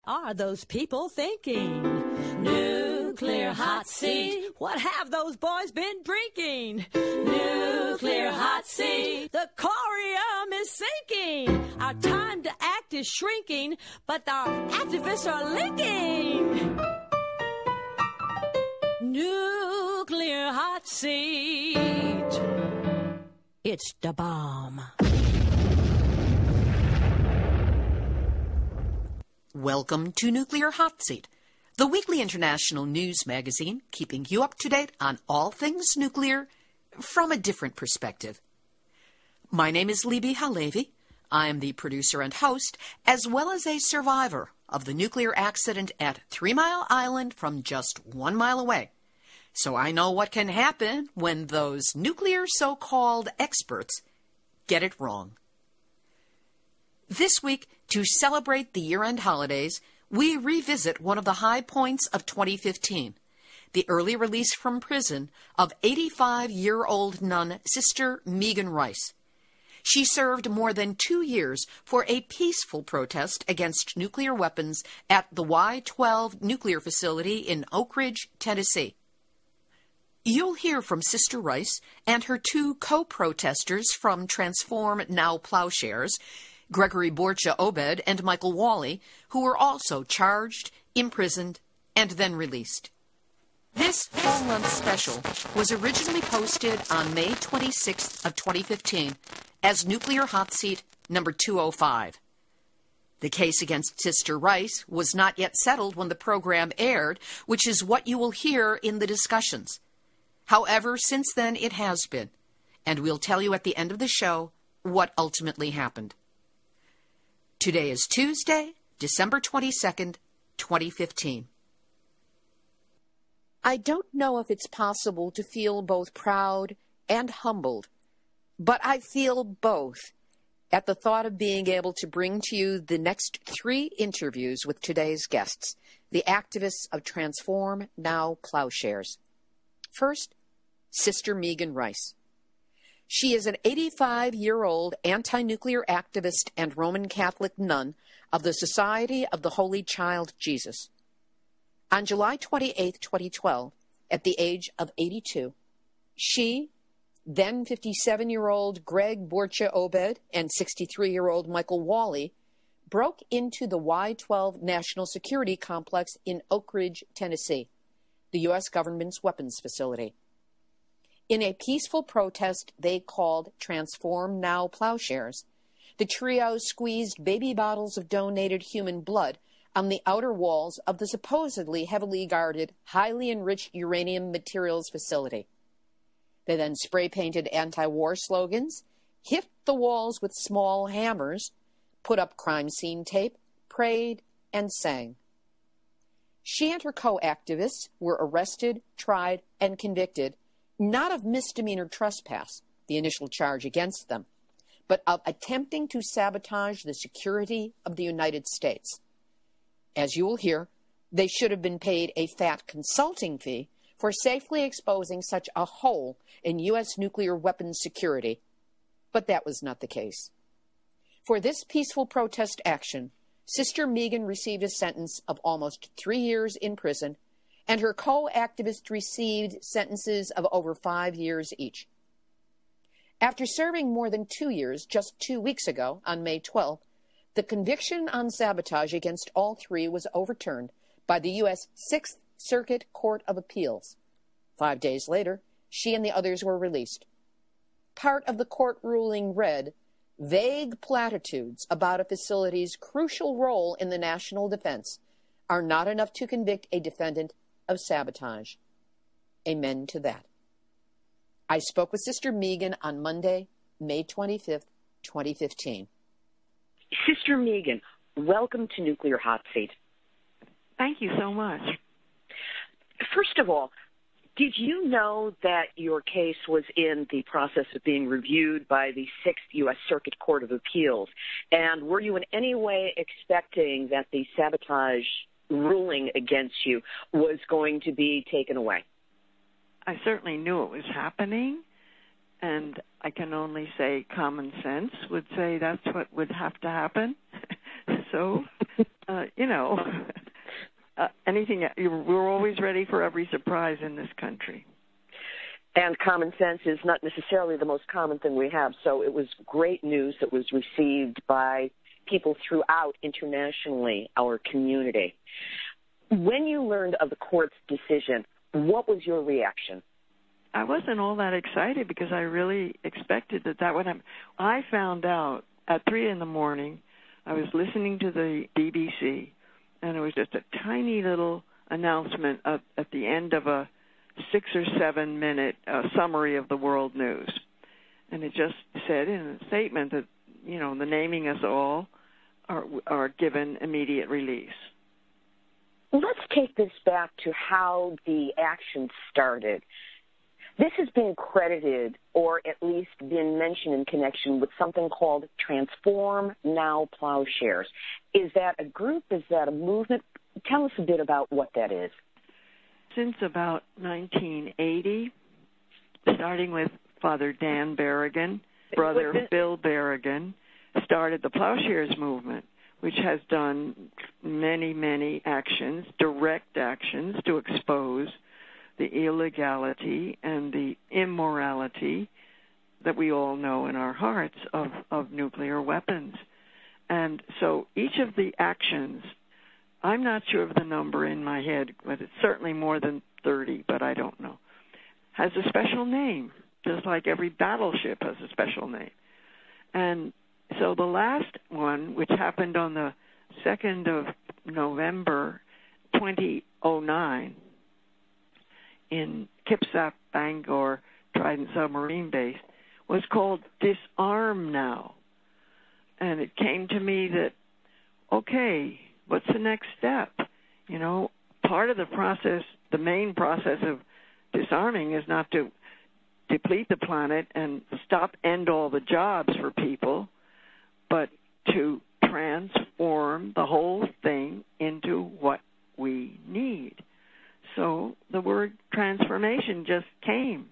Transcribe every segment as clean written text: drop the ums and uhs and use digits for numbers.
are those people thinking? Nuclear hot seat, what have those boys been drinking? Nuclear hot seat, the corium is sinking. Our time to act is shrinking, but our activists are linking. Nuclear hot seat, it's the bomb. Welcome to Nuclear Hot Seat, the weekly international news magazine keeping you up to date on all things nuclear from a different perspective. My name is Libbe, HaLevy. I am the producer and host, as well as a survivor of the nuclear accident at 3 Mile Island from just 1 mile away. So I know what can happen when those nuclear so-called experts get it wrong. This week, to celebrate the year-end holidays, we revisit one of the high points of 2015, the early release from prison of 85-year-old nun Sister Megan Rice. She served more than 2 years for a peaceful protest against nuclear weapons at the Y-12 nuclear facility in Oak Ridge, Tennessee. You'll hear from Sister Rice and her 2 co-protesters from Transform Now Plowshares, Gregory Boertje-Obed and Michael Walli, who were also charged, imprisoned, and then released. This full-length special was originally posted on May 26th of 2015 as Nuclear Hot Seat number 205. The case against Sister Rice was not yet settled when the program aired, which is what you will hear in the discussions. However, since then it has been, and we'll tell you at the end of the show what ultimately happened. Today is Tuesday, December 22nd, 2015. I don't know if it's possible to feel both proud and humbled, but I feel both at the thought of being able to bring to you the next 3 interviews with today's guests, the activists of Transform Now Plowshares. First, Sister Megan Rice. She is an 85-year-old anti-nuclear activist and Roman Catholic nun of the Society of the Holy Child Jesus. On July 28, 2012, at the age of 82, she, then 57-year-old Greg Boertje-Obed and 63-year-old Michael Walli broke into the Y-12 National Security Complex in Oak Ridge, Tennessee, the U.S. government's weapons facility. In a peaceful protest they called Transform Now Plowshares, the trio squeezed baby bottles of donated human blood on the outer walls of the supposedly heavily guarded, highly enriched uranium materials facility. They then spray-painted anti-war slogans, hit the walls with small hammers, put up crime scene tape, prayed, and sang. She and her co-activists were arrested, tried, and convicted not of misdemeanor trespass, the initial charge against them, but of attempting to sabotage the security of the United States. As you will hear, they should have been paid a fat consulting fee for safely exposing such a hole in U.S. nuclear weapons security, but that was not the case. For this peaceful protest action, Sister Megan received a sentence of almost 3 years in prison, and her co-activists received sentences of over 5 years each. After serving more than 2 years just 2 weeks ago, on May 12th, the conviction on sabotage against all 3 was overturned by the U.S. Sixth Circuit Court of Appeals. 5 days later, she and the others were released. Part of the court ruling read, "Vague platitudes about a facility's crucial role in the national defense are not enough to convict a defendant of sabotage." Amen to that. I spoke with Sister Megan on Monday, May 25th, 2015. Sister Megan, welcome to Nuclear Hot Seat. Thank you so much. First of all, did you know that your case was in the process of being reviewed by the Sixth U.S. Circuit Court of Appeals? And were you in any way expecting that the sabotage ruling against you was going to be taken away? I certainly knew it was happening, and I can only say common sense would say that's what would have to happen. So Anything. We're always ready for every surprise in this country. And common sense is not necessarily the most common thing we have. So it was great news that was received by people throughout internationally our community. When you learned of the court's decision, what was your reaction? I wasn't all that excited because I really expected that would happen. I found out at 3 a.m. I was listening to the BBC, and it was just a tiny little announcement at the end of a 6 or 7 minute summary of the world news. And it just said in a statement that, the naming us all are given immediate release. Let's take this back to how the action started. This has been credited, or at least been mentioned in connection with something called Transform Now Plowshares. Is that a group? Is that a movement? Tell us a bit about what that is. Since about 1980, starting with Father Dan Berrigan, Brother Bill Berrigan, started the Plowshares movement, which has done many, many actions, direct actions to expose the illegality and the immorality that we all know in our hearts of nuclear weapons. And so each of the actions, I'm not sure of the number in my head, but it's certainly more than 30, but I don't know, has a special name, just like every battleship has a special name. And so the last one, which happened on the 2nd of November 2009 in Kipsap, Bangor, Trident Submarine Base, was called Disarm Now. And it came to me that, okay, what's the next step? Part of the process, the main process of disarming is not to deplete the planet and end all the jobs for people, but to transform the whole thing into what we need. So the word transformation just came.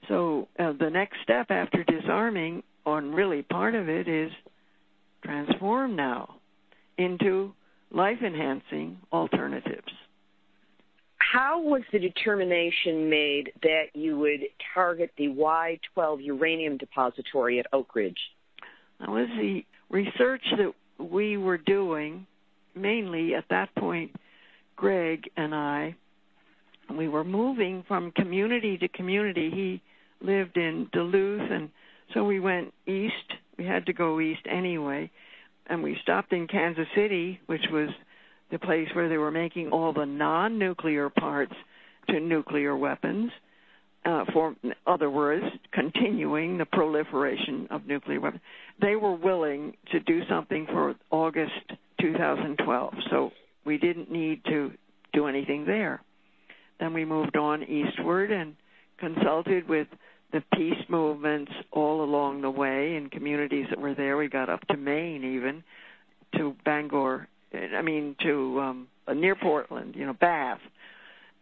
So the next step after disarming, and really part of it, is transform now into life-enhancing alternatives. How was the determination made that you would target the Y-12 uranium depository at Oak Ridge? That was the research that we were doing, mainly at that point, Greg and I. We were moving from community to community. He lived in Duluth, and so we went east. We had to go east anyway, and we stopped in Kansas City, which was the place where they were making all the non-nuclear parts to nuclear weapons. For other words, continuing the proliferation of nuclear weapons. They were willing to do something for August 2012, so we didn't need to do anything there. Then we moved on eastward and consulted with the peace movements all along the way in communities that were there. We got up to Maine even, to Bangor, to near Portland, Bath.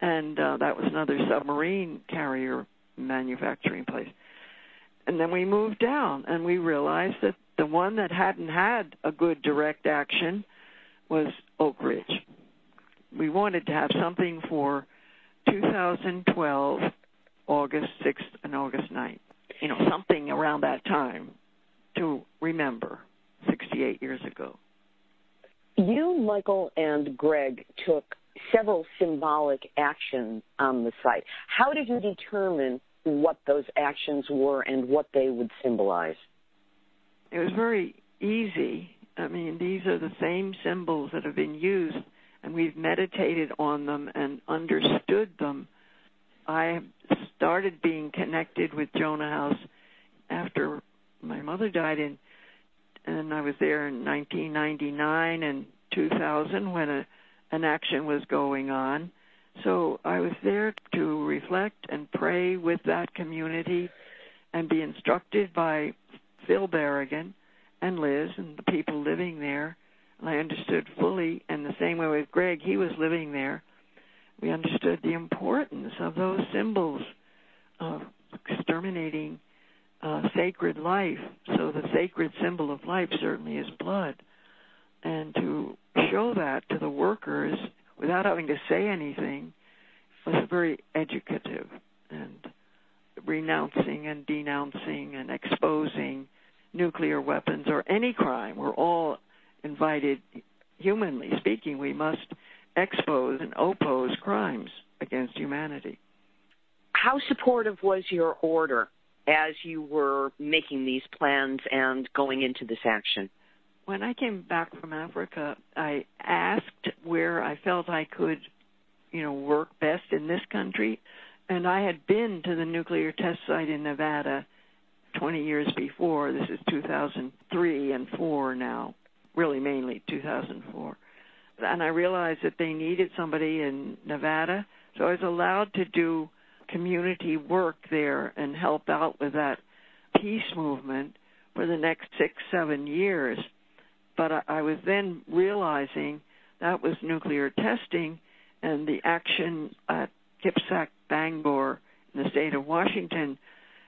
And that was another submarine carrier manufacturing place. And then we moved down, and we realized that the one that hadn't had a good direct action was Oak Ridge. We wanted to have something for 2012, August 6th and August 9th, something around that time to remember 68 years ago. You, Michael, and Greg took several symbolic actions on the site. How did you determine what those actions were and what they would symbolize? It was very easy. These are the same symbols that have been used, and we've meditated on them and understood them. I started being connected with Jonah House after my mother died, and I was there in 1999 and 2000 when an action was going on. So I was there to reflect and pray with that community and be instructed by Phil Berrigan and Liz and the people living there. And I understood fully, and the same way with Greg, he was living there. We understood the importance of those symbols of exterminating sacred life. So the sacred symbol of life certainly is blood. And to show that to the workers without having to say anything was very educative, and renouncing and denouncing and exposing nuclear weapons or any crime. We're all invited, humanly speaking, we must expose and oppose crimes against humanity. How supportive was your order as you were making these plans and going into this action? When I came back from Africa, I asked where I felt I could, work best in this country. And I had been to the nuclear test site in Nevada 20 years before. This is 2003 and 4 now, really mainly 2004. And I realized that they needed somebody in Nevada. So I was allowed to do community work there and help out with that peace movement for the next 6-7 years. But I was then realizing that was nuclear testing, and the action at Kipsack, Bangor, in the state of Washington,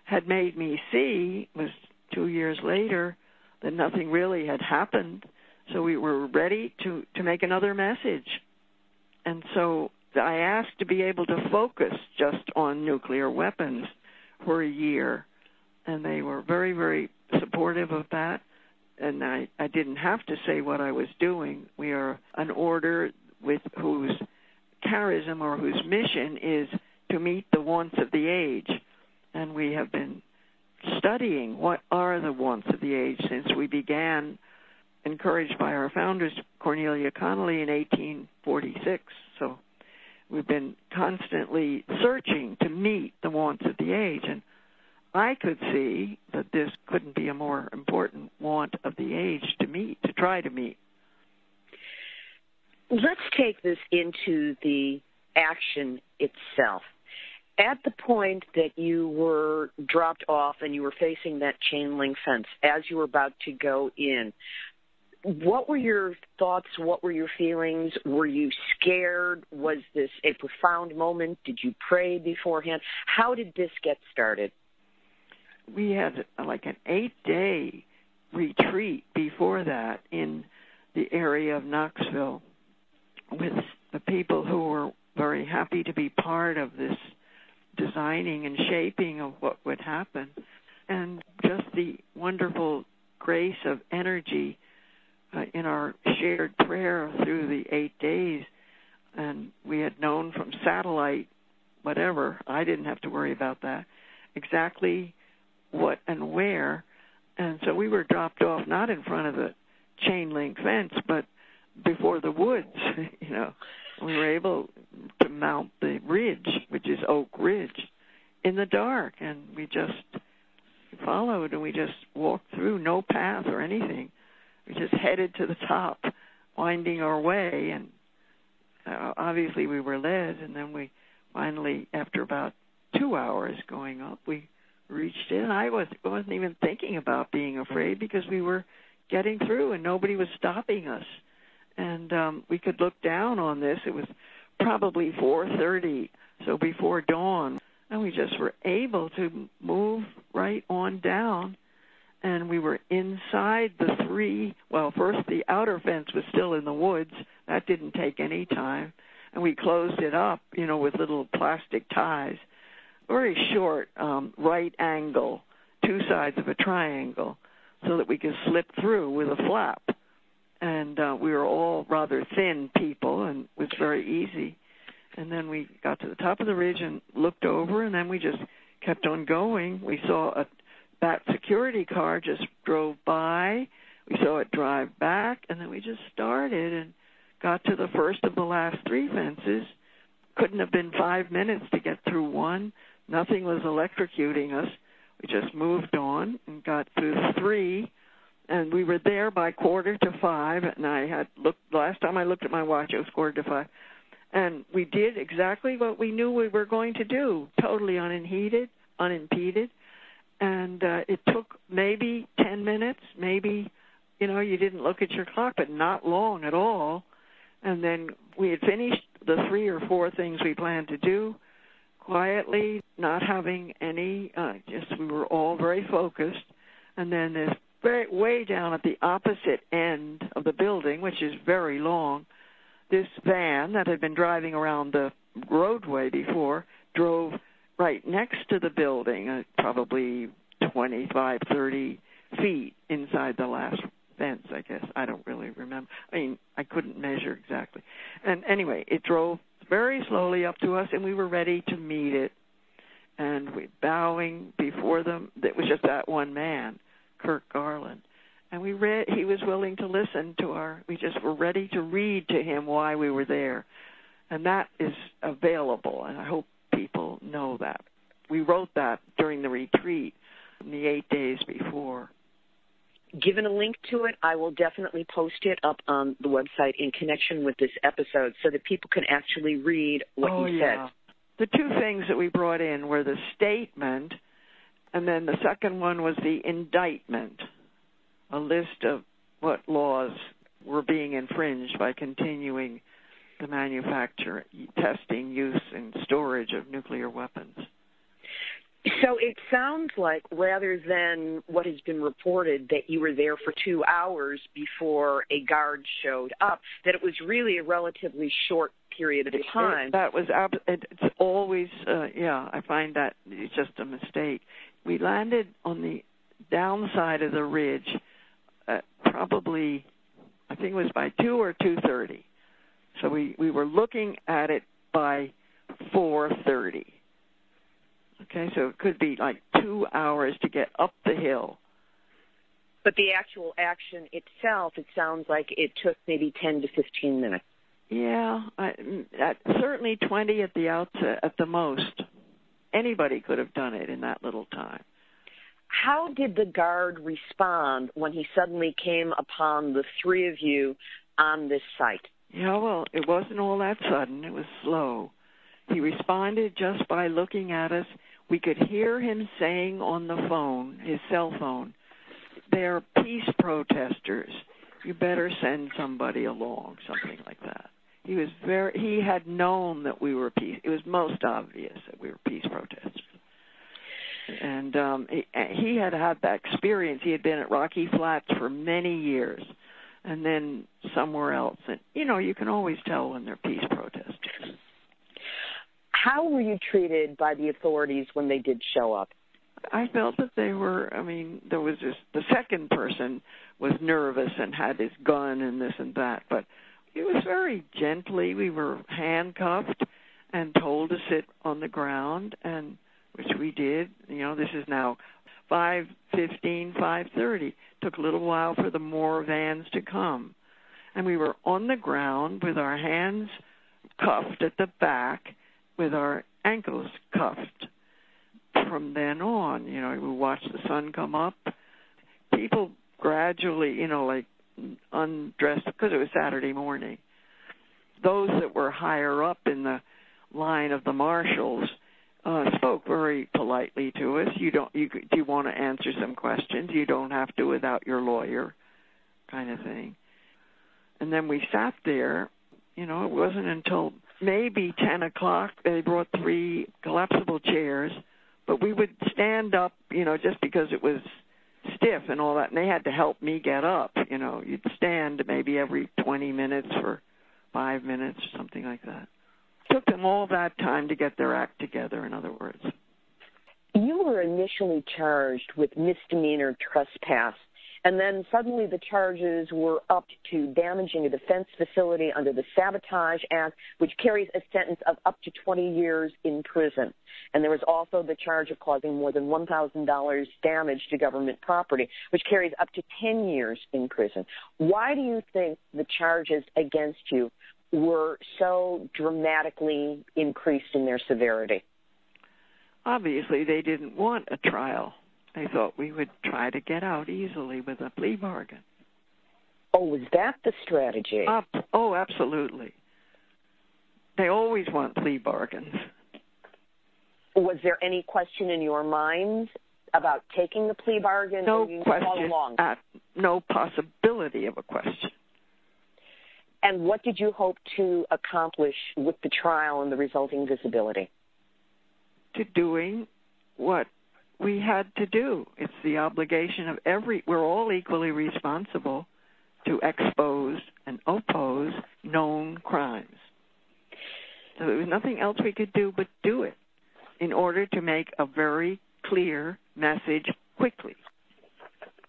had made me see, was 2 years later, that nothing really had happened. So we were ready to make another message. And so I asked to be able to focus just on nuclear weapons for a year. And they were very, very supportive of that. And I didn't have to say what I was doing. We are an order with whose charism or whose mission is to meet the wants of the age. And we have been studying what are the wants of the age since we began, encouraged by our founders, Cornelia Connolly, in 1846. So we've been constantly searching to meet the wants of the age. And I could see that this couldn't be a more important want of the age to meet, to try to meet. Let's take this into the action itself. At the point that you were dropped off and you were facing that chain link fence, as you were about to go in, what were your thoughts? What were your feelings? Were you scared? Was this a profound moment? Did you pray beforehand? How did this get started? We had like an 8-day retreat before that in the area of Knoxville with the people who were very happy to be part of this designing and shaping of what would happen, and just the wonderful grace of energy in our shared prayer through the 8 days. And we had known from satellite, whatever, I didn't have to worry about that, exactly what and where. And so we were dropped off not in front of the chain link fence, but before the woods. We were able to mount the ridge, which is Oak Ridge, in the dark, and we just followed, and we just walked through, no path or anything. We just headed to the top, winding our way, and obviously we were led, and then we finally, after about 2 hours going up, we reached it. And I wasn't even thinking about being afraid because we were getting through and nobody was stopping us. And we could look down on this. It was probably 4:30, so before dawn. And we just were able to move right on down. And we were inside the first the outer fence was still in the woods. That didn't take any time. And we closed it up, with little plastic ties. Very short, right angle, 2 sides of a triangle, so that we could slip through with a flap. And we were all rather thin people, and it was very easy. And then we got to the top of the ridge and looked over, and then we just kept on going. We saw that security car just drove by. We saw it drive back, and then we just started and got to the first of the last 3 fences. Couldn't have been 5 minutes to get through one. Nothing was electrocuting us. We just moved on and got through 3. And we were there by 4:45, and I had looked, last time I looked at my watch, it was 4:45. And we did exactly what we knew we were going to do, totally unimpeded. And it took maybe 10 minutes, maybe, you didn't look at your clock, but not long at all. And then we had finished the 3 or 4 things we planned to do quietly, not having any, we were all very focused. And then the way down at the opposite end of the building, which is very long, this van that had been driving around the roadway before drove right next to the building, probably 25, 30 feet inside the last fence, I guess. I don't really remember. I mean, I couldn't measure exactly. And anyway, it drove very slowly up to us, and we were ready to meet it. And we bowing before them. It was just that one man, Kirk Garland. And he was willing to listen to we just were ready to read to him why we were there. And that is available, and I hope people know that. We wrote that during the retreat in the 8 days before. Given a link to it, I will definitely post it up on the website in connection with this episode so that people can actually read what you said. The two things that we brought in were the statement, and then the second one was the indictment, a list of what laws were being infringed by continuing the manufacture, testing, use, and storage of nuclear weapons. So it sounds like, rather than what has been reported, that you were there for 2 hours before a guard showed up, that it was really a relatively short period of time. It's always, I find that it's just a mistake. We landed on the downside of the ridge probably, I think it was by 2 or 2:30. So we were looking at it by 4:30. Okay, so it could be like 2 hours to get up the hill. But the actual action itself, it sounds like it took maybe 10 to 15 minutes. Yeah, certainly 20 at the outset, at the most. Anybody could have done it in that little time. How did the guard respond when he suddenly came upon the three of you on this site? Yeah, well, it wasn't all that sudden. It was slow. He responded just by looking at us. We could hear him saying on the phone, his cell phone, "They're peace protesters. You better send somebody along," something like that. He had known that we were peace. It was most obvious that we were peace protesters. And he had that experience. He had been at Rocky Flats for many years and then somewhere else. And, you can always tell when they're peace protesters. How were you treated by the authorities when they did show up? I felt that they were, there was the second person was nervous and had his gun and this and that, but it was very gently. We were handcuffed and told to sit on the ground, and which we did. This is now 5:15, 5:30. Took a little while for the more vans to come. And we were on the ground with our hands cuffed at the back, with our ankles cuffed. From then on, we watched the sun come up. People gradually, undressed, because it was Saturday morning. Those that were higher up in the line of the marshals spoke very politely to us. Do you want to answer some questions? You don't have to without your lawyer, kind of thing. And then we sat there. It wasn't until maybe 10 o'clock they brought 3 collapsible chairs, but we would stand up, just because it was stiff and all that, and they had to help me get up. You'd stand maybe every 20 minutes for 5 minutes or something like that. Took them all that time to get their act together, in other words. You were initially charged with misdemeanor trespass, and then suddenly the charges were upped to damaging a defense facility under the Sabotage Act, which carries a sentence of up to 20 years in prison. And there was also the charge of causing more than $1,000 damage to government property, which carries up to 10 years in prison. Why do you think the charges against you were so dramatically increased in their severity? Obviously, they didn't want a trial. They thought we would try to get out easily with a plea bargain. Oh, was that the strategy? Oh, absolutely. They always want plea bargains. Was there any question in your mind about taking the plea bargain? No question. All along? No possibility of a question. And what did you hope to accomplish with the trial and the resulting visibility? To doing what we had to do. It's the obligation of we're all equally responsible to expose and oppose known crimes. So there was nothing else we could do but do it in order to make a very clear message quickly.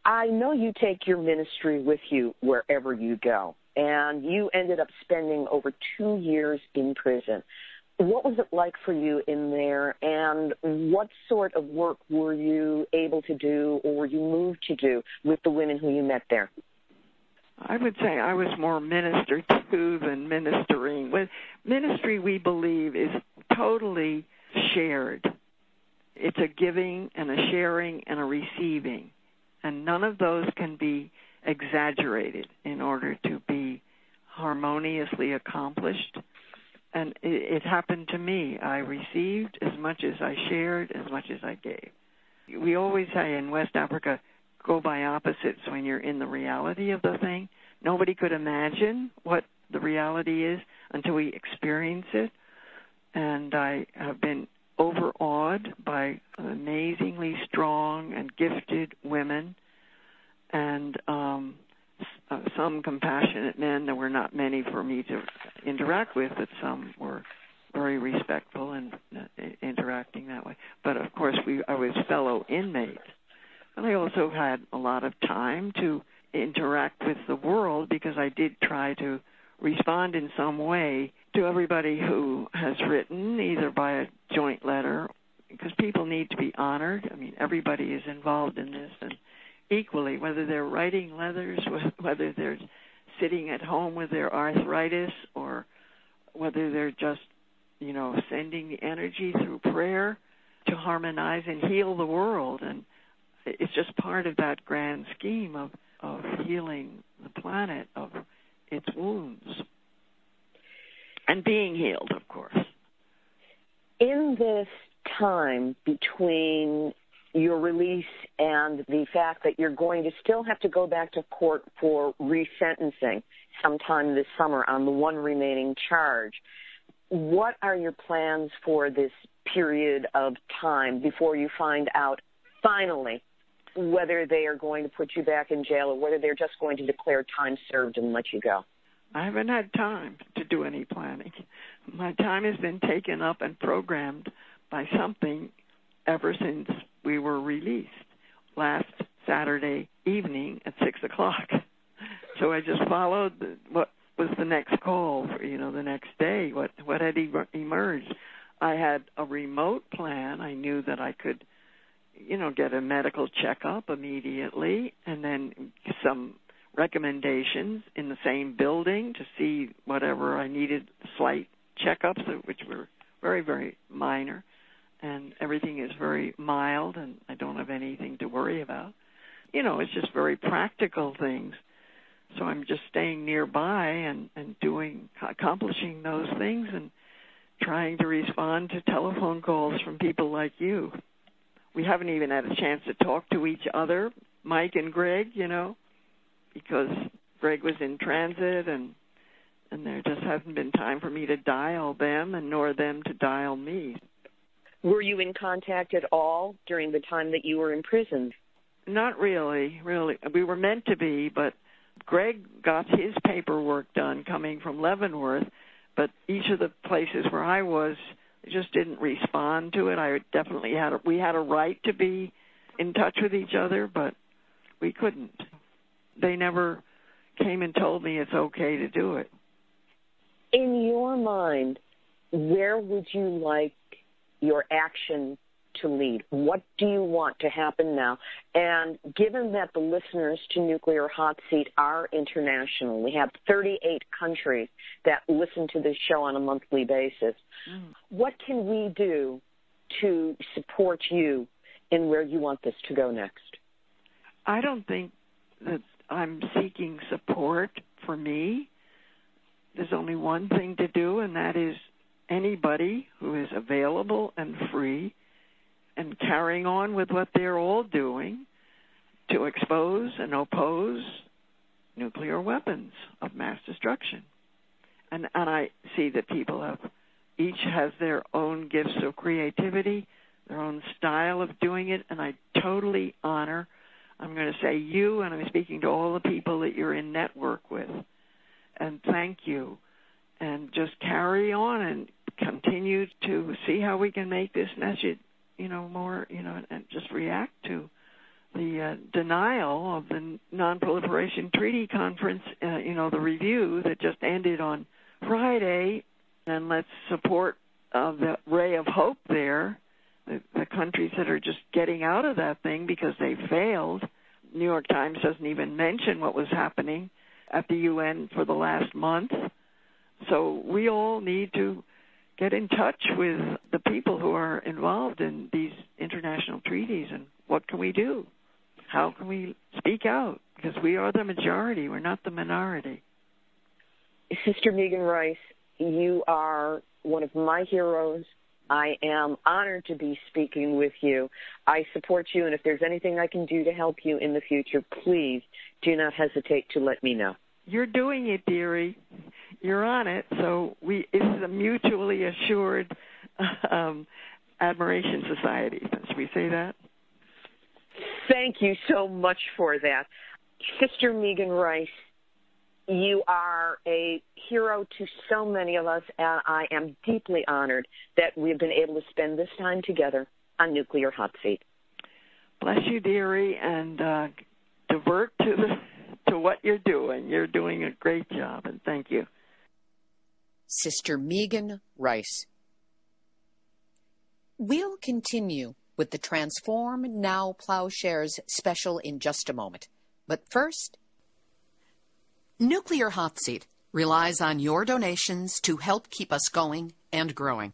I know you take your ministry with you wherever you go, and you ended up spending over 2 years in prison. What was it like for you in there, and what sort of work were you able to do or were you moved to do with the women who you met there? I would say I was more ministered to than ministering. Ministry, we believe, is totally shared. It's a giving and a sharing and a receiving, and none of those can be exaggerated in order to be harmoniously accomplished. And it happened to me. I received as much as I shared, as much as I gave. We always say in West Africa, go by opposites when you're in the reality of the thing. Nobody could imagine what the reality is until we experience it. And I have been overawed by amazingly strong and gifted women and some compassionate men. There were not many for me to interact with, but some were very respectful and interacting that way. But, of course, I was fellow inmates. But I also had a lot of time to interact with the world because I did try to respond in some way to everybody who has written, either by a joint letter, because people need to be honored. I mean, everybody is involved in this, and equally, whether they're writing letters, whether they're sitting at home with their arthritis, or whether they're just, sending the energy through prayer to harmonize and heal the world. And it's just part of that grand scheme of healing the planet of its wounds and being healed, of course. In this time between your release and the fact that you're going to still have to go back to court for resentencing sometime this summer on the one remaining charge, what are your plans for this period of time before you find out finally whether they are going to put you back in jail or whether they're just going to declare time served and let you go? I haven't had time to do any planning. My time has been taken up and programmed by something ever since we were released last Saturday evening at 6 o'clock. So I just followed what was the next call, the next day, what had emerged. I had a remote plan. I knew that I could, get a medical checkup immediately, and then some recommendations in the same building to see whatever I needed, slight checkups, which were very, very minor. And everything is very mild, and I don't have anything to worry about. It's just very practical things. So I'm just staying nearby and accomplishing those things and trying to respond to telephone calls from people like you. We haven't even had a chance to talk to each other, Mike and Greg, because Greg was in transit, and there just hasn't been time for me to dial them and nor them to dial me. Were you in contact at all during the time that you were in prison? Not really. We were meant to be, but Greg got his paperwork done coming from Leavenworth, but each of the places where I was just didn't respond to it. We had a right to be in touch with each other, but we couldn't. They never came and told me it's okay to do it. In your mind, where would you like your action to lead? What do you want to happen now? And given that the listeners to Nuclear Hot Seat are international, we have 38 countries that listen to this show on a monthly basis, what can we do to support you in where you want this to go next? I don't think that I'm seeking support for me. There's only one thing to do, and that is anybody who is available and free and carrying on with what they're all doing to expose and oppose nuclear weapons of mass destruction. And I see that people each has their own gifts of creativity their own style of doing it, and I totally honor, I'm going to say you, and I'm speaking to all the people that you're in network with, and thank you. And just carry on and continue to see how we can make this message, more, and just react to the denial of the Non-Proliferation Treaty Conference, the review that just ended on Friday. And let's support the ray of hope there, the countries that are just getting out of that thing because they failed. New York Times doesn't even mention what was happening at the UN for the last month. So we all need to get in touch with the people who are involved in these international treaties, and what can we do? How can we speak out? Because we are the majority. We're not the minority. Sister Megan Rice, you are one of my heroes. I am honored to be speaking with you. I support you, and if there's anything I can do to help you in the future, please do not hesitate to let me know. You're doing it, dearie. You're on it, so it's a mutually assured admiration society. Should we say that? Thank you so much for that. Sister Megan Rice, you are a hero to so many of us, and I am deeply honored that we've been able to spend this time together on Nuclear Hot Seat. Bless you, dearie, and divert to what you're doing. You're doing a great job, and thank you. Sister Megan Rice. We'll continue with the Transform Now Plowshares special in just a moment. But first, Nuclear Hot Seat relies on your donations to help keep us going and growing.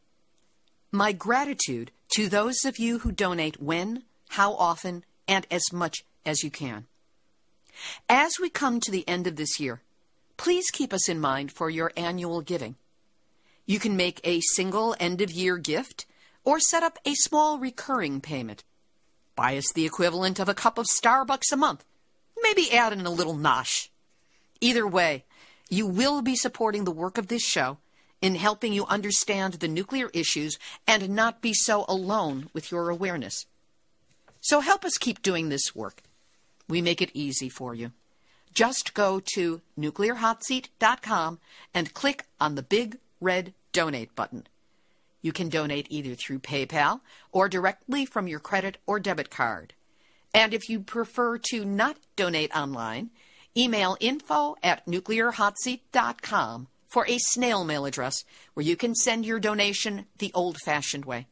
My gratitude to those of you who donate when, how often, and as much as you can. As we come to the end of this year, please keep us in mind for your annual giving. You can make a single end-of-year gift or set up a small recurring payment. Buy us the equivalent of a cup of Starbucks a month. Maybe add in a little nosh. Either way, you will be supporting the work of this show in helping you understand the nuclear issues and not be so alone with your awareness. So help us keep doing this work. We make it easy for you. Just go to nuclearhotseat.com and click on the big red donate button. You can donate either through PayPal or directly from your credit or debit card. And if you prefer to not donate online, email info@nuclearhotseat.com for a snail mail address where you can send your donation the old-fashioned way.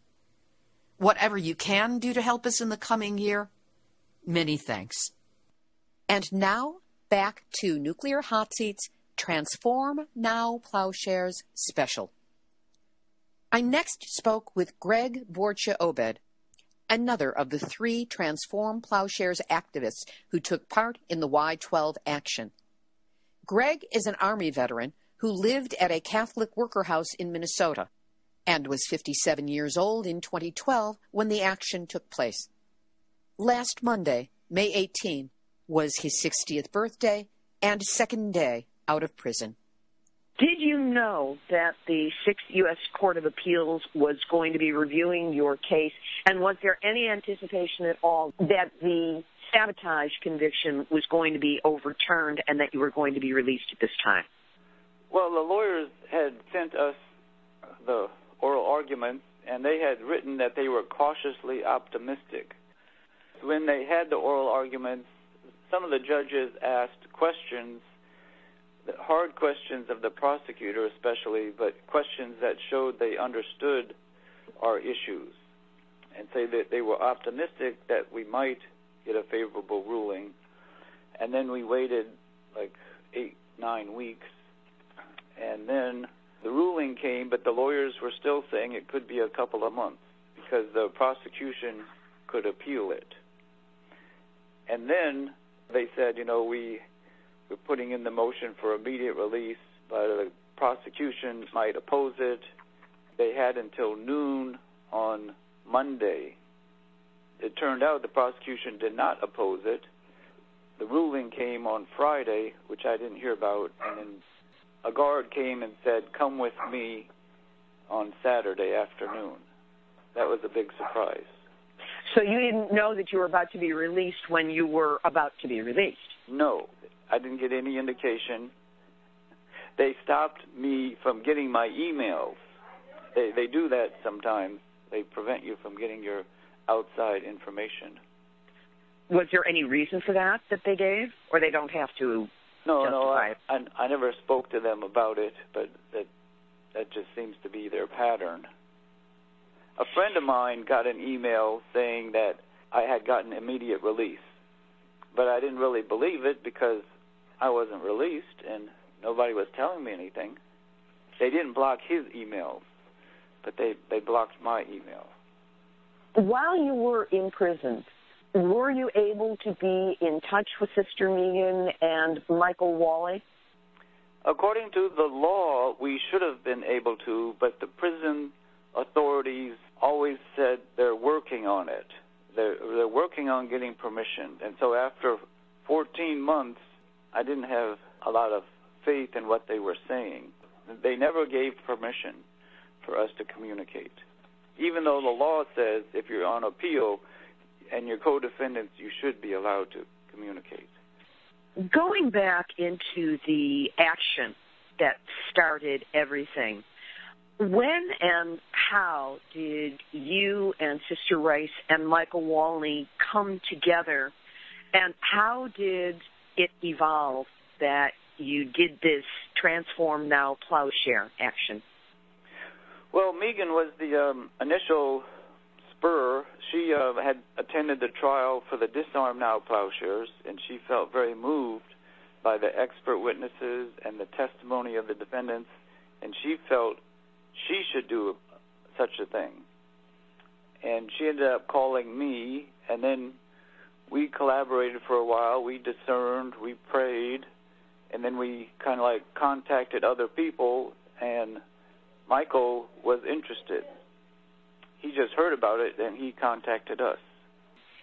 Whatever you can do to help us in the coming year, many thanks. And now, back to Nuclear Hot Seat's Transform Now Plowshares special. I next spoke with Gregory Boertje-Obed, another of the 3 Transform Plowshares activists who took part in the Y-12 action. Greg is an Army veteran who lived at a Catholic worker house in Minnesota and was 57 years old in 2012 when the action took place. Last Monday, May 18, was his 60th birthday and second day out of prison. Did you know that the 6th U.S. Court of Appeals was going to be reviewing your case? And was there any anticipation at all that the sabotage conviction was going to be overturned and that you were going to be released at this time? Well, the lawyers had sent us the oral arguments, and they had written that they were cautiously optimistic. When they had the oral arguments, some of the judges asked questions, hard questions of the prosecutor especially, but questions that showed they understood our issues, and say that they were optimistic that we might get a favorable ruling. And then we waited like 8-9 weeks, and then the ruling came, but the lawyers were still saying it could be a couple of months because the prosecution could appeal it. And then they said, we're putting in the motion for immediate release, but the prosecution might oppose it. They had until noon on Monday. It turned out the prosecution did not oppose it. The ruling came on Friday, which I didn't hear about, and then a guard came and said, "Come with me on Saturday afternoon." that was a big surprise. So you didn't know that you were about to be released when you were about to be released? No, I didn't get any indication. They stopped me from getting my emails. They do that sometimes. They prevent you from getting your outside information. Was there any reason for that they gave, or they don't have to justify it? No, I never spoke to them about it, but that just seems to be their pattern. A friend of mine got an email saying that I had gotten immediate release, but I didn't really believe it because I wasn't released and nobody was telling me anything. They didn't block his emails, but they blocked my email. While you were in prison, were you able to be in touch with Sister Megan and Michael Walli? According to the law, we should have been able to, but the prison authorities always said they're working on it. They're working on getting permission. And so after 14 months, I didn't have a lot of faith in what they were saying. They never gave permission for us to communicate. Even though the law says if you're on appeal and you're co-defendants, you should be allowed to communicate. Going back into the action that started everything, when and how did you and Sister Rice and Michael Walli come together, and how did it evolve that you did this Transform Now Plowshare action? Well, Megan was the initial spur. She had attended the trial for the Disarm Now Plowshares, and she felt very moved by the expert witnesses and the testimony of the defendants, and she felt she should do such a thing. And she ended up calling me, and then we collaborated for a while. We discerned, we prayed, and then we kind of like contacted other people, and Michael was interested. He just heard about it, and he contacted us.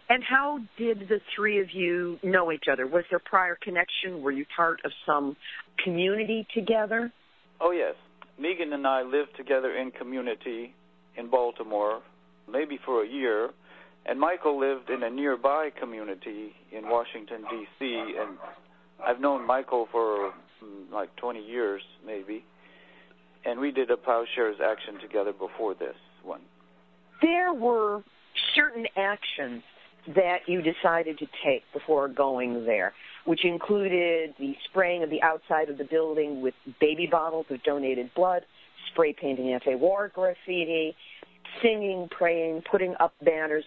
And how did the three of you know each other? Was there prior connection? Were you part of some community together? Oh, yes. Megan and I lived together in community in Baltimore, maybe for a year, and Michael lived in a nearby community in Washington, D.C., and I've known Michael for like 20 years, maybe, and we did a Plowshares action together before this one. There were certain actions that you decided to take before going there, which included the spraying of the outside of the building with baby bottles of donated blood, spray painting anti-war graffiti, singing, praying, putting up banners.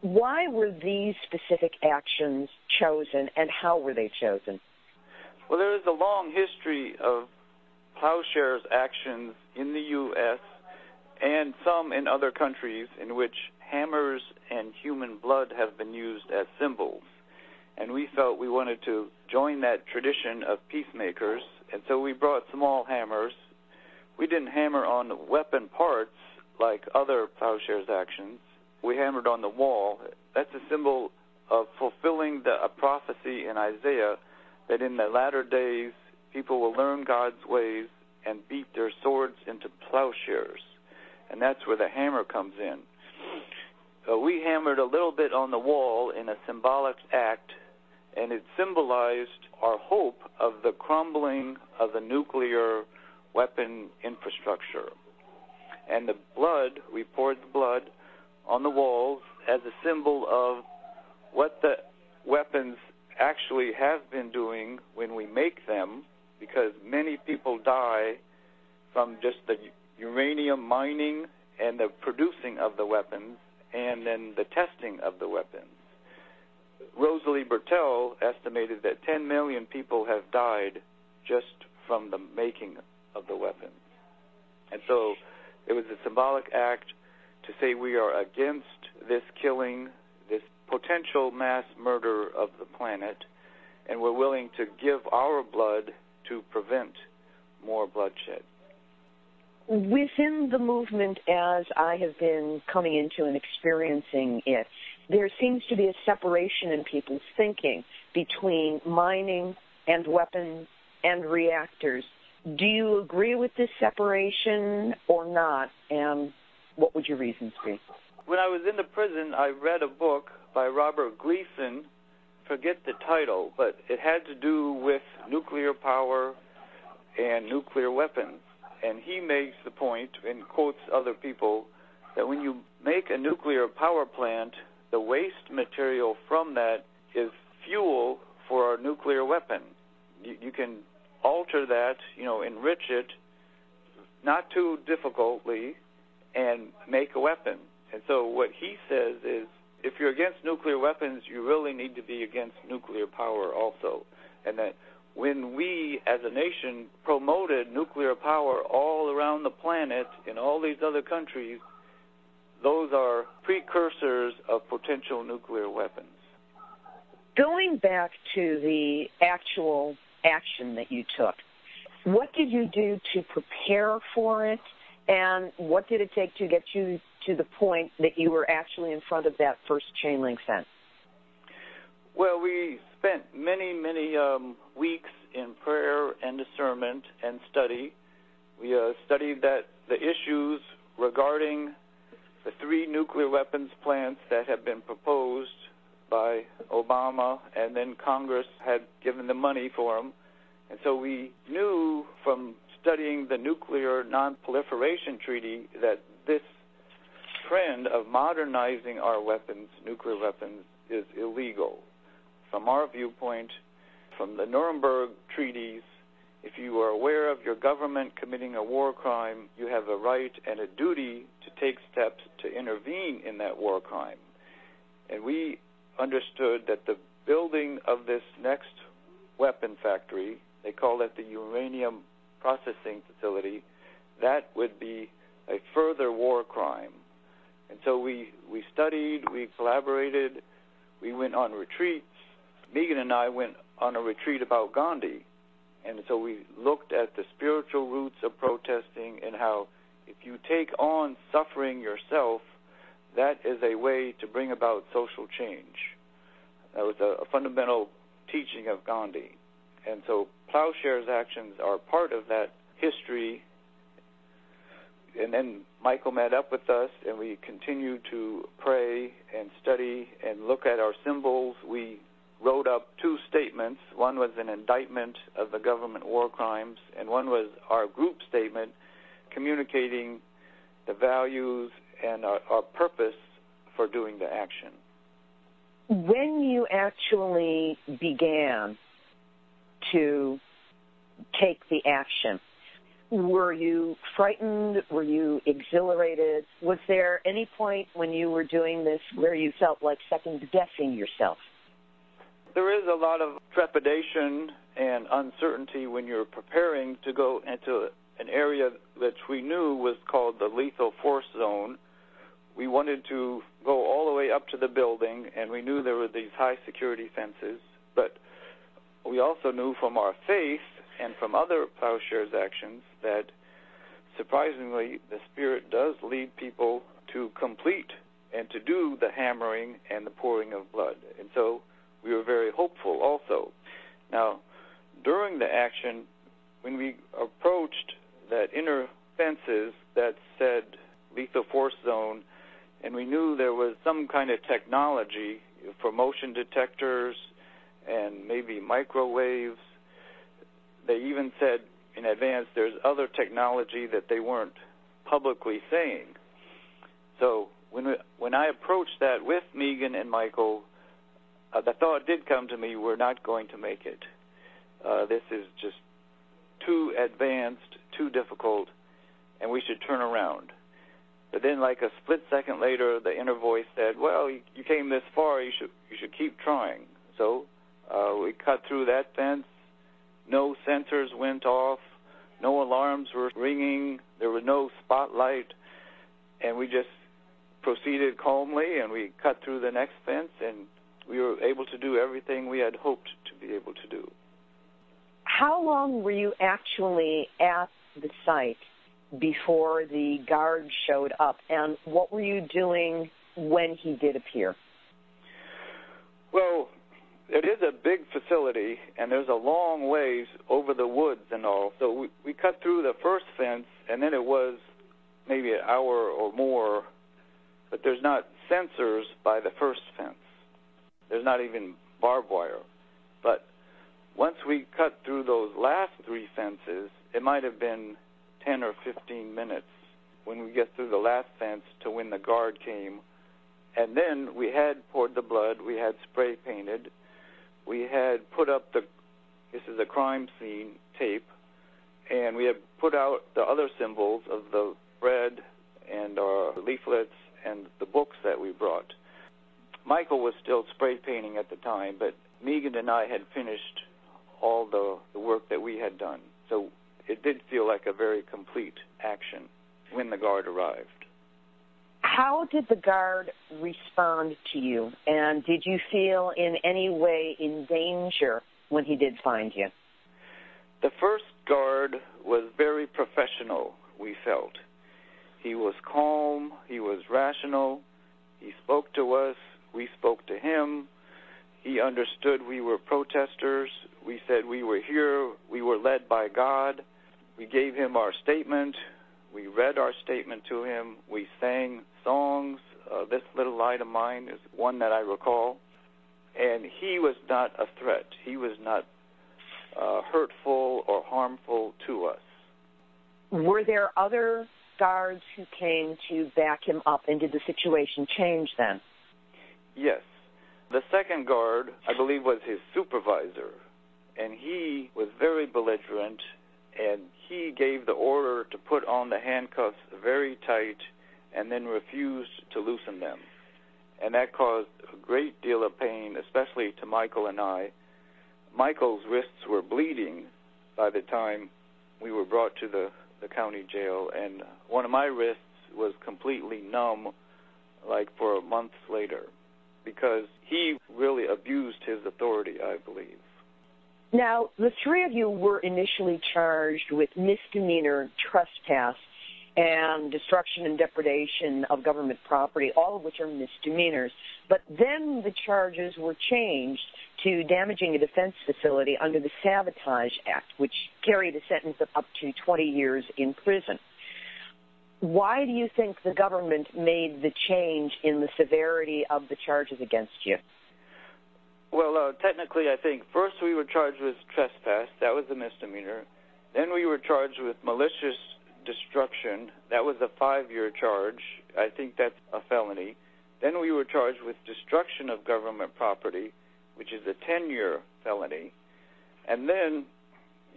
Why were these specific actions chosen, and how were they chosen? Well, there is a long history of Plowshares actions in the U.S. and some in other countries in which hammers and human blood have been used as symbols. And we felt we wanted to join that tradition of peacemakers, and so we brought small hammers. We didn't hammer on weapon parts like other Plowshares actions. We hammered on the wall. That's a symbol of fulfilling a prophecy in Isaiah that in the latter days people will learn God's ways and beat their swords into plowshares. And that's where the hammer comes in. We hammered a little bit on the wall in a symbolic act, and it symbolized our hope of the crumbling of the nuclear weapon infrastructure. And the blood, we poured the blood on the walls as a symbol of what the weapons actually have been doing when we make them, because many people die from just the uranium mining and the producing of the weapons and then the testing of the weapons. Rosalie Bertel estimated that 10 million people have died just from the making of the weapons. And so it was a symbolic act to say we are against this killing, this potential mass murder of the planet, and we're willing to give our blood to prevent more bloodshed. Within the movement, as I have been coming into and experiencing it, there seems to be a separation in people's thinking between mining and weapons and reactors. Do you agree with this separation or not? And what would your reasons be? When I was in the prison, I read a book by Robert Gleason, forget the title, but it had to do with nuclear power and nuclear weapons. And he makes the point, and quotes other people, that when you make a nuclear power plant, the waste material from that is fuel for a nuclear weapon. You can alter that, enrich it, not too difficultly, and make a weapon. And so what he says is, if you're against nuclear weapons, you really need to be against nuclear power also. And that when we, as a nation, promoted nuclear power all around the planet in all these other countries, those are precursors of potential nuclear weapons. Going back to the actual action that you took, what did you do to prepare for it, and what did it take to get you to the point that you were actually in front of that first chain link fence? Well, we spent many weeks in prayer and discernment and study. We studied the issues regarding the 3 nuclear weapons plants that have been proposed by Obama, and then Congress had given the money for them. And so we knew from studying the Nuclear Non-Proliferation Treaty that this trend of modernizing our weapons, nuclear weapons, is illegal. From our viewpoint, from the Nuremberg treaties, if you are aware of your government committing a war crime, you have a right and a duty to take steps to intervene in that war crime. And we understood that the building of this next weapon factory, they call it the uranium processing facility, that would be a further war crime. And so we studied, we collaborated, we went on retreats. Megan and I went on a retreat about Gandhi. And so we looked at the spiritual roots of protesting and how if you take on suffering yourself, that is a way to bring about social change. That was a fundamental teaching of Gandhi. And so Plowshares actions are part of that history. And then Michael met up with us, and we continued to pray and study and look at our symbols. We wrote up 2 statements. One was an indictment of the government war crimes, and one was our group statement communicating the values and our purpose for doing the action. When you actually began to take the action, were you frightened? Were you exhilarated? Was there any point when you were doing this where you felt like second-guessing yourself? There is a lot of trepidation and uncertainty when you're preparing to go into an area that we knew was called the lethal force zone. We wanted to go all the way up to the building, and we knew there were these high security fences. But we also knew from our faith and from other Plowshares actions that, surprisingly, the Spirit does lead people to complete and to do the hammering and the pouring of blood. And so we were very hopeful also. Now, during the action, when we approached that inner fences that said lethal force zone, and we knew there was some kind of technology for motion detectors and maybe microwaves, they even said in advance there's other technology that they weren't publicly saying. So when I approached that with Megan and Michael, the thought did come to me, we're not going to make it. This is just too advanced, too difficult, and we should turn around. But then like a split second later, the inner voice said, well, you came this far, you should keep trying. So we cut through that fence. No sensors went off. No alarms were ringing. There was no spotlight. And we just proceeded calmly, and we cut through the next fence, and we were able to do everything we had hoped to be able to do. How long were you actually at the site before the guard showed up, and what were you doing when he did appear? Well, it is a big facility, and there's a long ways over the woods and all. So we cut through the first fence, and then it was maybe an hour or more, but there's not sensors by the first fence. There's not even barbed wire. But once we cut through those last 3 fences, it might have been 10 or 15 minutes when we get through the last fence to when the guard came. And then we had poured the blood, we had spray painted, we had put up this is a crime scene tape, and we had put out the other symbols of the bread and our leaflets and the books that we brought. Michael was still spray painting at the time, but Megan and I had finished all the work that we had done. So it did feel like a very complete action when the guard arrived. How did the guard respond to you, and did you feel in any way in danger when he did find you? The first guard was very professional, we felt. He was calm, he was rational, he spoke to us, we spoke to him, he understood we were protesters, we said we were here, we were led by God, we gave him our statement, we read our statement to him, we sang songs. This Little Light of Mine is one that I recall. And he was not a threat. He was not hurtful or harmful to us. Were there other guards who came to back him up, and did the situation change then? Yes. The second guard, I believe, was his supervisor, and he was very belligerent, and he gave the order to put on the handcuffs very tight and then refused to loosen them. And that caused a great deal of pain, especially to Michael and I. Michael's wrists were bleeding by the time we were brought to the county jail, and one of my wrists was completely numb, like for months later, because he really abused his authority, I believe. Now, the 3 of you were initially charged with misdemeanor trespass and destruction and depredation of government property, all of which are misdemeanors. But then the charges were changed to damaging a defense facility under the Sabotage Act, which carried a sentence of up to 20 years in prison. Why do you think the government made the change in the severity of the charges against you? Well, technically, I think first we were charged with trespass. That was a misdemeanor. Then we were charged with malicious destruction. That was a 5-year charge. I think that's a felony. Then we were charged with destruction of government property, which is a 10-year felony. And then,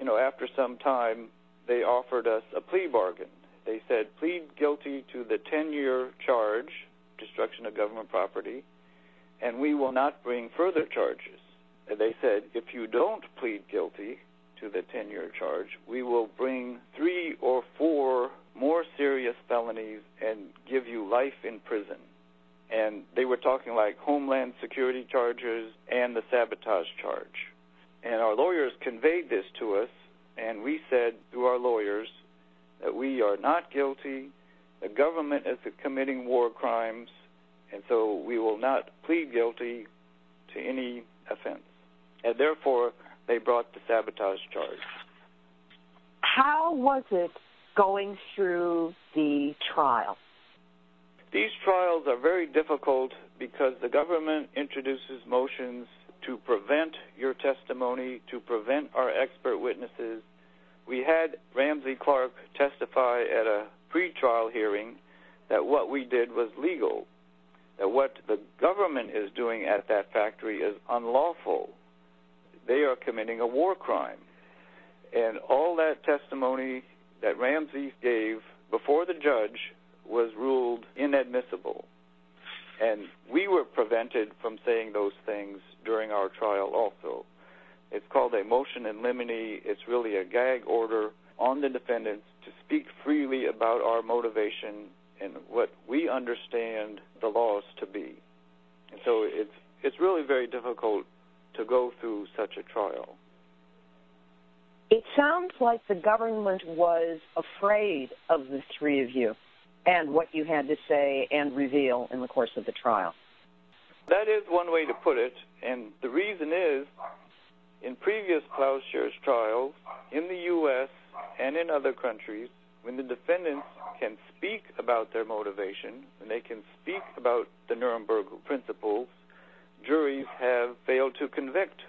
after some time, they offered us a plea bargain. They said, plead guilty to the 10-year charge, destruction of government property, and we will not bring further charges. And they said, if you don't plead guilty to the 10-year charge, we will bring 3 or 4 more serious felonies and give you life in prison. And they were talking like Homeland Security charges and the sabotage charge. And our lawyers conveyed this to us, and we said through our lawyers that we are not guilty, the government is committing war crimes, and so we will not plead guilty to any offense. And therefore, they brought the sabotage charge. How was it going through the trial? These trials are very difficult because the government introduces motions to prevent your testimony, to prevent our expert witnesses. We had Ramsey Clark testify at a pretrial hearing that what we did was legal, that what the government is doing at that factory is unlawful. They are committing a war crime. And all that testimony that Ramsey gave before the judge was ruled inadmissible. And we were prevented from saying those things during our trial also. It's called a motion in limine. It's really a gag order on the defendants to speak freely about our motivation and what we understand the laws to be. And so it's really very difficult to go through such a trial. It sounds like the government was afraid of the 3 of you and what you had to say and reveal in the course of the trial. That is one way to put it, and the reason is, in previous Plowshares trials in the U.S. and in other countries, when the defendants can speak about their motivation, and they can speak about the Nuremberg principles, juries have failed to convict.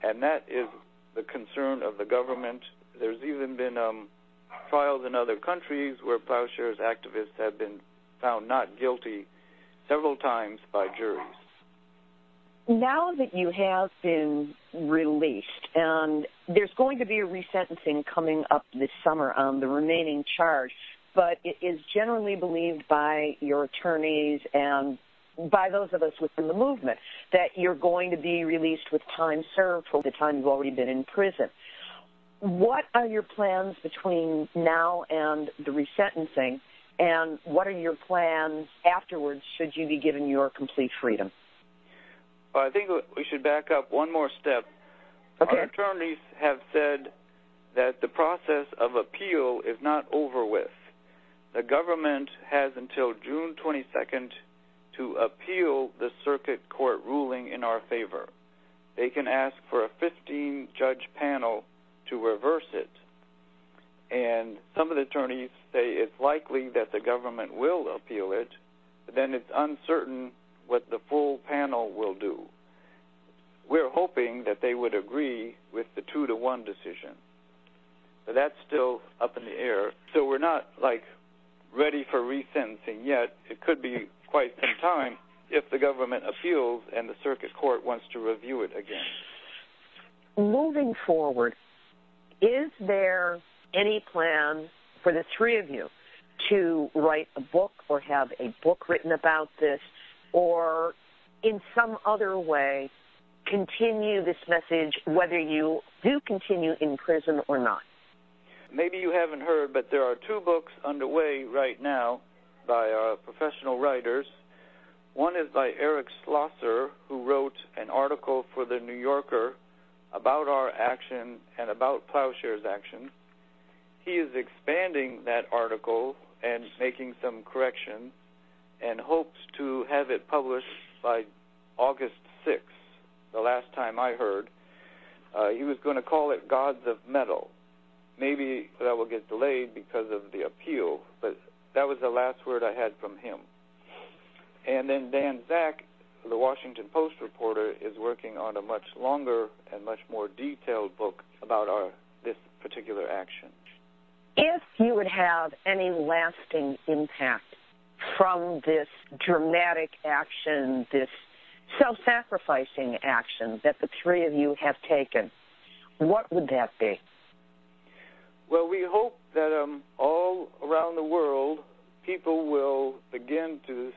And that is the concern of the government. There's even been trials in other countries where Plowshares activists have been found not guilty several times by juries. Now that you have been released, and there's going to be a resentencing coming up this summer on the remaining charge, but it is generally believed by your attorneys and by those of us within the movement that you're going to be released with time served for the time you've already been in prison. What are your plans between now and the resentencing, and what are your plans afterwards should you be given your complete freedom? I think we should back up one more step. Okay. Our attorneys have said that the process of appeal is not over with. The government has until June 22nd to appeal the circuit court ruling in our favor. They can ask for a 15-judge panel to reverse it. And some of the attorneys say it's likely that the government will appeal it, but then it's uncertain what the full panel will do. We're hoping that they would agree with the 2-1 decision, but that's still up in the air. So we're not ready for resentencing yet. It could be quite some time if the government appeals and the circuit court wants to review it again. Moving forward, is there any plan for the three of you to write a book or have a book written about this, or in some other way continue this message, whether you do continue in prison or not? Maybe you haven't heard, but there are 2 books underway right now by professional writers. One is by Eric Schlosser, who wrote an article for The New Yorker about our action and about Plowshares' action. He is expanding that article and making some corrections and hopes to have it published by August 6th, the last time I heard. He was going to call it Gods of Metal. Maybe that will get delayed because of the appeal, but that was the last word I had from him. And then Dan Zak, the Washington Post reporter, is working on a much longer and much more detailed book about this particular action. If you would have any lasting impact from this dramatic action, this self-sacrificing action that the three of you have taken, what would that be? Well, we hope that all around the world, people will begin to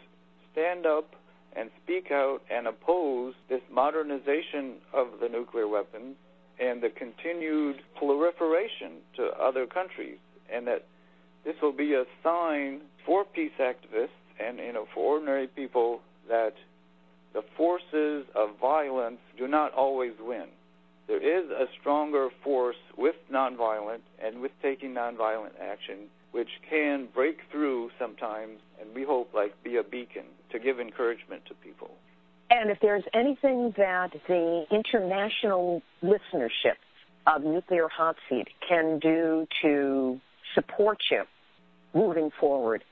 stand up and speak out and oppose this modernization of the nuclear weapons and the continued proliferation to other countries, and that this will be a sign for peace activists and for ordinary people that the forces of violence do not always win. There is a stronger force with nonviolent and with taking nonviolent action, which can break through sometimes, and we hope be a beacon to give encouragement to people. And if there's anything that the international listenership of Nuclear Hotseat can do to support you moving forward,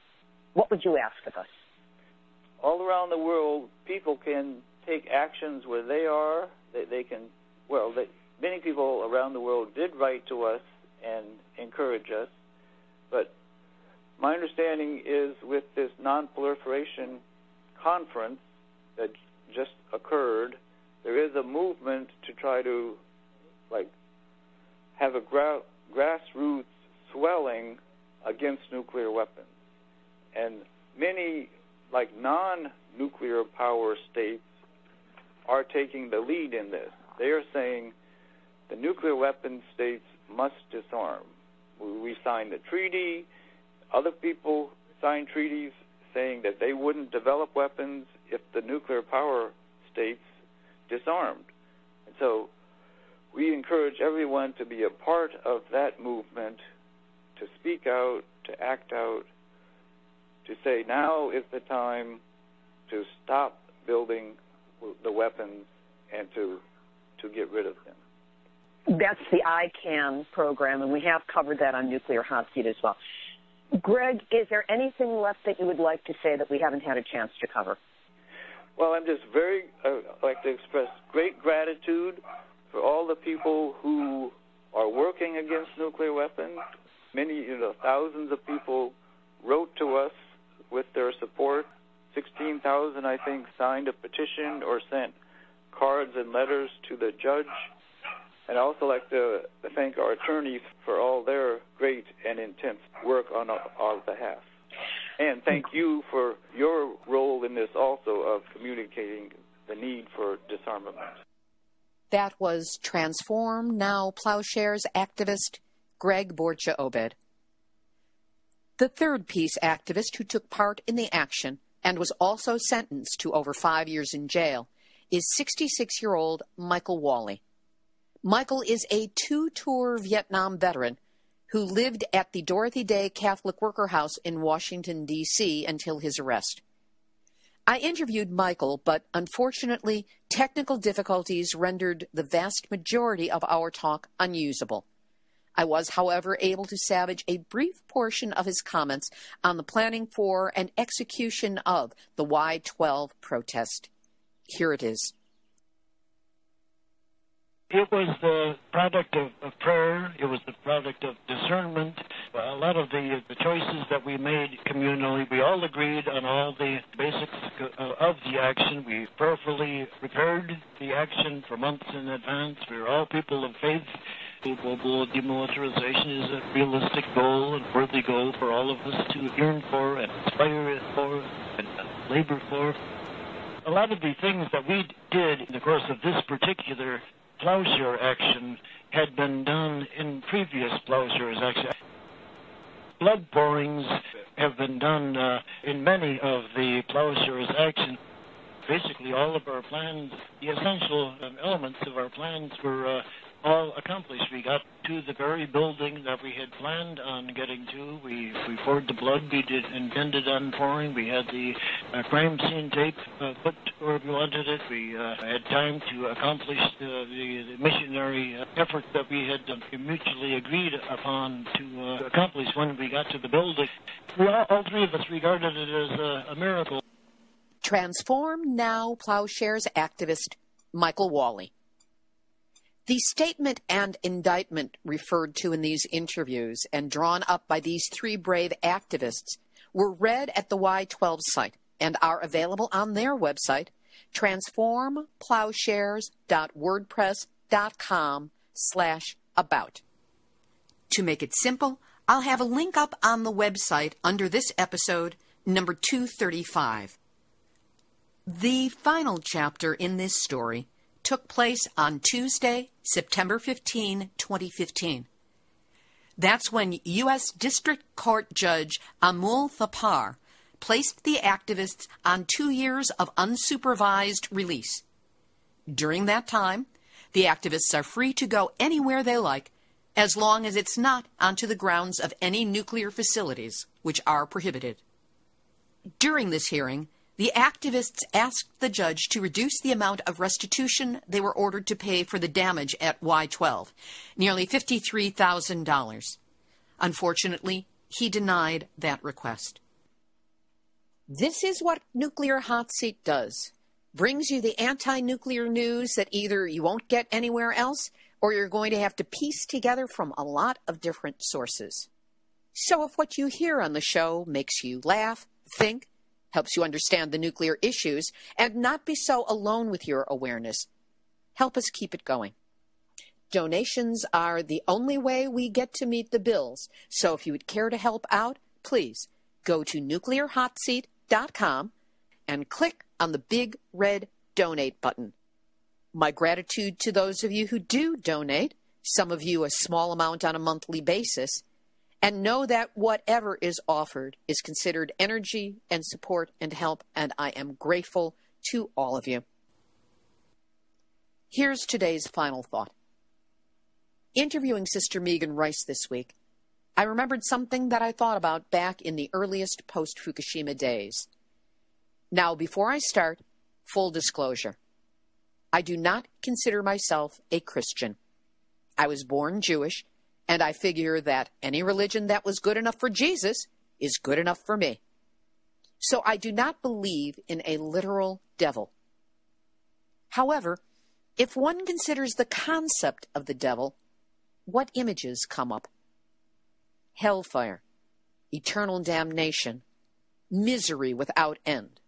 what would you ask of us? All around the world, people can take actions where they are. Many people around the world did write to us and encourage us, but my understanding is with this non-proliferation conference that just occurred, there is a movement to try to have a grassroots swelling against nuclear weapons. And many non-nuclear power states are taking the lead in this. They are saying the nuclear weapon states must disarm. We signed the treaty. Other people signed treaties saying that they wouldn't develop weapons if the nuclear power states disarmed. And so we encourage everyone to be a part of that movement, to speak out, to act out, to say now is the time to stop building the weapons and to get rid of them. That's the ICANN program, and we have covered that on Nuclear Hotseat as well. Greg, is there anything left that you would like to say that we haven't had a chance to cover? Well, I'm just like to express great gratitude for all the people who are working against nuclear weapons. Many, thousands of people wrote to us with their support. 16,000, I think, signed a petition or sent cards and letters to the judge. And I'd also like to thank our attorneys for all their great and intense work on our behalf. And thank you for your role in this also of communicating the need for disarmament. That was Transform Now Plowshares activist Greg Boertje-Obed. The third peace activist who took part in the action and was also sentenced to over 5 years in jail is 66-year-old Michael Walli. Michael is a two-tour Vietnam veteran who lived at the Dorothy Day Catholic Worker House in Washington, D.C. until his arrest. I interviewed Michael, but unfortunately, technical difficulties rendered the vast majority of our talk unusable. I was, however, able to salvage a brief portion of his comments on the planning for and execution of the Y-12 protest. Here it is. It was the product of prayer. It was the product of discernment. A lot of the choices that we made communally, we all agreed on all the basics of the action. We prayerfully prepared the action for months in advance. We were all people of faith. Global demilitarization is a realistic goal and worthy goal for all of us to yearn for and aspire for and labor for. A lot of the things that we did in the course of this particular plowshare action had been done in previous plowshares action. Blood pourings have been done in many of the plowshares action. Basically, all of our plans, the essential elements of our plans were all accomplished. We got to the very building that we had planned on getting to. We poured the blood we intended on pouring. We had the crime scene tape put where we wanted it. We had time to accomplish the missionary effort that we had mutually agreed upon to accomplish when we got to the building. All three of us regarded it as a miracle. Transform Now Plowshares activist Michael Walli. The statement and indictment referred to in these interviews and drawn up by these three brave activists were read at the Y-12 site and are available on their website, transformplowshares.wordpress.com/about. To make it simple, I'll have a link up on the website under this episode, number 235. The final chapter in this story took place on Tuesday, September 15, 2015. That's when U.S. District Court Judge Amul Thapar placed the activists on 2 years of unsupervised release. During that time, the activists are free to go anywhere they like, as long as it's not onto the grounds of any nuclear facilities, which are prohibited. During this hearing, the activists asked the judge to reduce the amount of restitution they were ordered to pay for the damage at Y-12, nearly $53,000. Unfortunately, he denied that request. This is what Nuclear Hot Seat does. Brings you the anti-nuclear news that either you won't get anywhere else or you're going to have to piece together from a lot of different sources. So if what you hear on the show makes you laugh, think, helps you understand the nuclear issues, and not be so alone with your awareness, help us keep it going. Donations are the only way we get to meet the bills, so if you would care to help out, please go to nuclearhotseat.com and click on the big red donate button. My gratitude to those of you who do donate, some of you a small amount on a monthly basis, and know that whatever is offered is considered energy and support and help, and I am grateful to all of you. Here's today's final thought. Interviewing Sister Megan Rice this week, I remembered something that I thought about back in the earliest post-Fukushima days. Now, before I start, full disclosure. I do not consider myself a Christian. I was born Jewish, and I figure that any religion that was good enough for Jesus is good enough for me. So I do not believe in a literal devil. However, if one considers the concept of the devil, what images come up? Hellfire, eternal damnation, misery without end.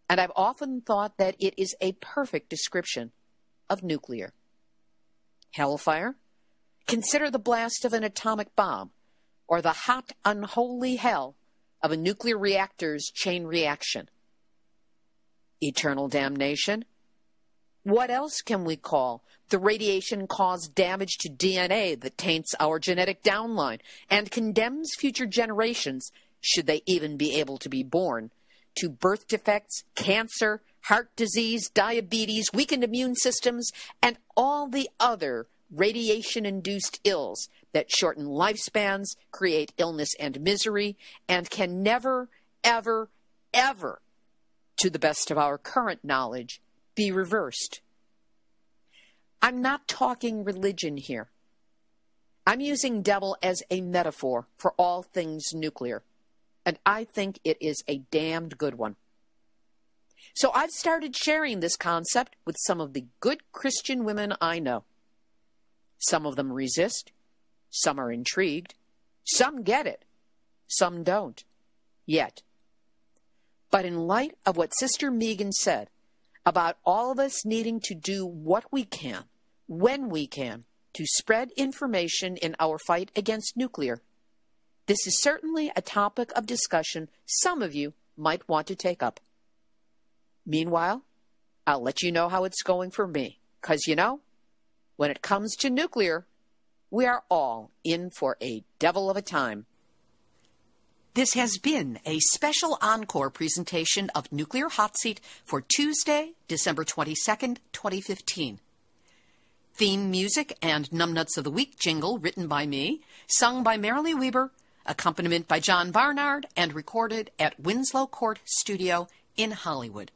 And I've often thought that it is a perfect description of nuclear. Hellfire? Consider the blast of an atomic bomb, or the hot, unholy hell of a nuclear reactor's chain reaction. Eternal damnation? What else can we call the radiation-caused damage to DNA that taints our genetic downline and condemns future generations, should they even be able to be born, to birth defects, cancer, heart disease, diabetes, weakened immune systems, and all the other radiation-induced ills that shorten lifespans, create illness and misery, and can never, ever, ever, to the best of our current knowledge, be reversed. I'm not talking religion here. I'm using devil as a metaphor for all things nuclear, and I think it is a damned good one. So I've started sharing this concept with some of the good Christian women I know. Some of them resist, some are intrigued, some get it, some don't, yet. But in light of what Sister Megan said about all of us needing to do what we can, when we can, to spread information in our fight against nuclear, this is certainly a topic of discussion some of you might want to take up. Meanwhile, I'll let you know how it's going for me, because, you know, when it comes to nuclear, we are all in for a devil of a time. This has been a special encore presentation of Nuclear Hot Seat for Tuesday, December 22nd, 2015. Theme music and Numbnuts of the Week jingle written by me, sung by Marilee Weber, accompaniment by John Barnard, and recorded at Winslow Court Studio in Hollywood.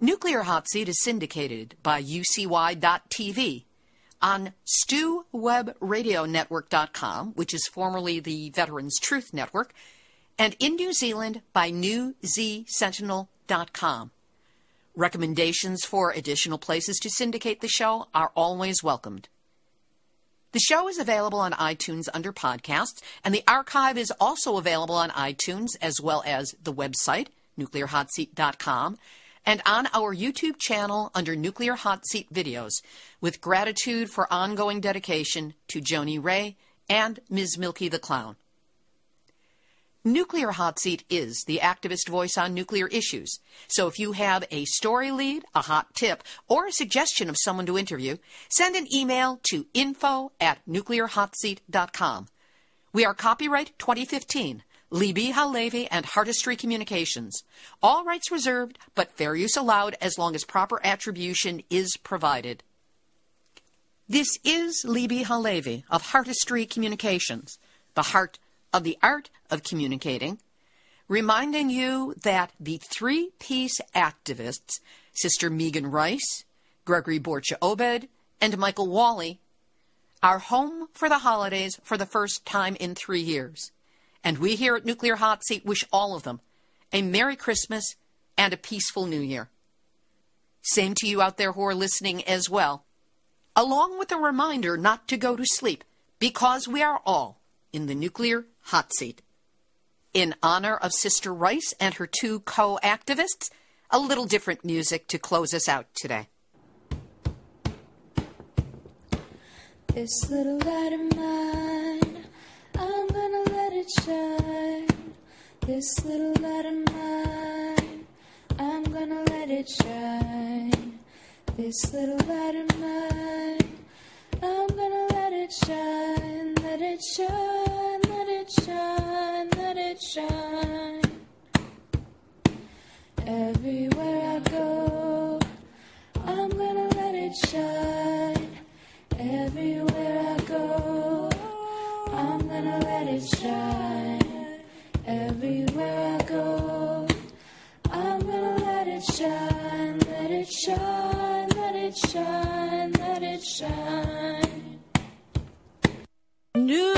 Nuclear Hot Seat is syndicated by UCY.TV on StewWebRadioNetwork.com, which is formerly the Veterans Truth Network, and in New Zealand by NewZSentinel.com. Recommendations for additional places to syndicate the show are always welcomed. The show is available on iTunes under podcasts, and the archive is also available on iTunes as well as the website, nuclearhotseat.com, and on our YouTube channel under Nuclear Hot Seat Videos, with gratitude for ongoing dedication to Joni Ray and Ms. Milky the Clown. Nuclear Hot Seat is the activist voice on nuclear issues, so if you have a story lead, a hot tip, or a suggestion of someone to interview, send an email to info@nuclearhotseat.com. We are copyright 2015. Libbe, HaLevy, and Artistry Communications. All rights reserved, but fair use allowed as long as proper attribution is provided. This is Libbe HaLevy of Artistry Communications, the heart of the art of communicating, reminding you that the three-piece activists, Sister Megan Rice, Gregory Boertje-Obed, and Michael Walli, are home for the holidays for the first time in 3 years. And we here at Nuclear Hot Seat wish all of them a Merry Christmas and a peaceful New Year. Same to you out there who are listening as well, along with a reminder not to go to sleep, because we are all in the Nuclear Hot Seat. In honor of Sister Rice and her two co-activists, a little different music to close us out today. This little light of mine, I'm gonna let it shine. This little light of mine, I'm gonna let it shine. This little light of mine, I'm gonna let it shine. Let it shine, let it shine, let it shine. Everywhere I go, I'm gonna let it shine. Everywhere I go, I'm gonna let it shine. Everywhere I go, I'm gonna let it shine. Let it shine, let it shine, let it shine. New